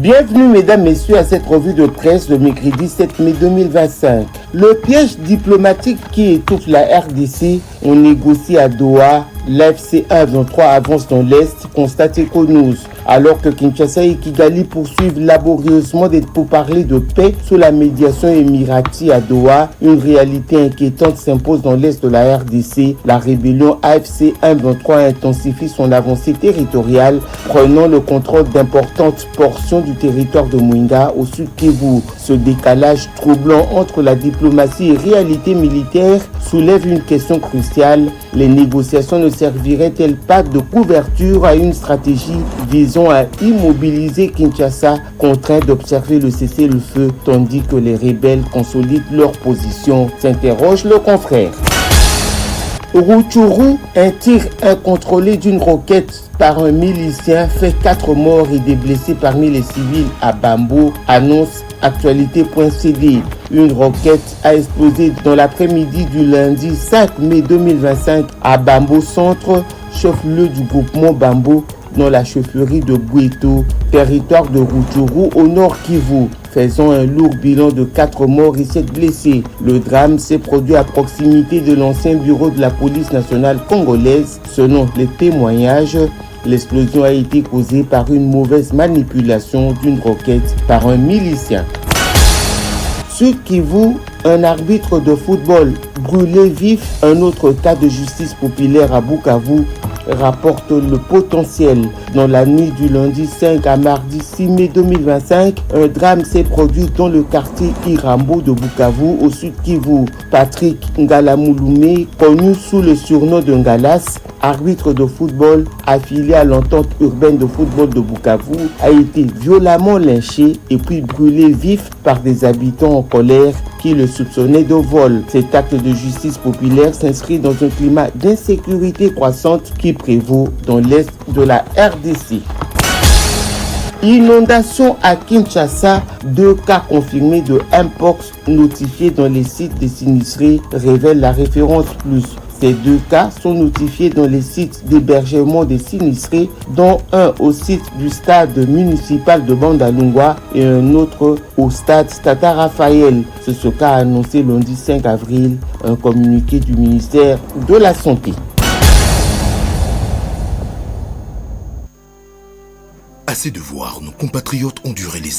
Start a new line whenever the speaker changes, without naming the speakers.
Bienvenue mesdames, messieurs à cette revue de presse le mercredi 7 mai 2025. Le piège diplomatique qui étouffe la RDC, on négocie à Doha, l'AFC 1-23 avance dans l'Est, constate Econews. Alors que Kinshasa et Kigali poursuivent laborieusement des pourparlers de paix sous la médiation émirati à Doha, une réalité inquiétante s'impose dans l'Est de la RDC. La rébellion AFC 1-23 intensifie son avancée territoriale, prenant le contrôle d'importantes portions du territoire de Mwenga au sud Kivu. Ce décalage troublant entre la diplomatie et réalité militaire soulève une question cruciale. Les négociations ne serviraient-elles pas de couverture à une stratégie visant à immobiliser Kinshasa, contraint d'observer le cessez-le-feu, tandis que les rebelles consolident leur position, s'interroge le confrère. Rutshuru, un tir incontrôlé d'une roquette par un milicien fait 4 morts et des blessés parmi les civils à Bambo, annonce actualité.cd. Une roquette a explosé dans l'après-midi du lundi 5 mai 2025 à Bambo Centre, chef-lieu du groupement Bambo, dans la chefferie de Boueto, territoire de Rutshuru au nord Kivu, faisant un lourd bilan de 4 morts et 7 blessés. Le drame s'est produit à proximité de l'ancien bureau de la police nationale congolaise. Selon les témoignages, l'explosion a été causée par une mauvaise manipulation d'une roquette par un milicien. Sud Kivu, un arbitre de football brûlé vif, un autre cas de justice populaire à Bukavu rapporte le potentiel. Dans la nuit du lundi 5 à mardi 6 mai 2025, un drame s'est produit dans le quartier Irambo de Bukavu au sud Kivu. Patrick Ngalamouloumé, connu sous le surnom de Ngalas, arbitre de football affilié à l'entente urbaine de football de Bukavu, a été violemment lynché et puis brûlé vif par des habitants en colère qui le soupçonnaient de vol. Cet acte de justice populaire s'inscrit dans un climat d'insécurité croissante qui prévaut dans l'est de la RDC. Inondation à Kinshasa, 2 cas confirmés de Mpox notifiés dans les sites des sinistrés, révèle la référence plus. Ces 2 cas sont notifiés dans les sites d'hébergement des sinistrés, dont un au site du stade municipal de Bandalungwa et un autre au stade Tata Raphaël. C'est ce qu'a annoncé lundi 5 avril un communiqué du ministère de la Santé.
Assez de voir nos compatriotes endurer les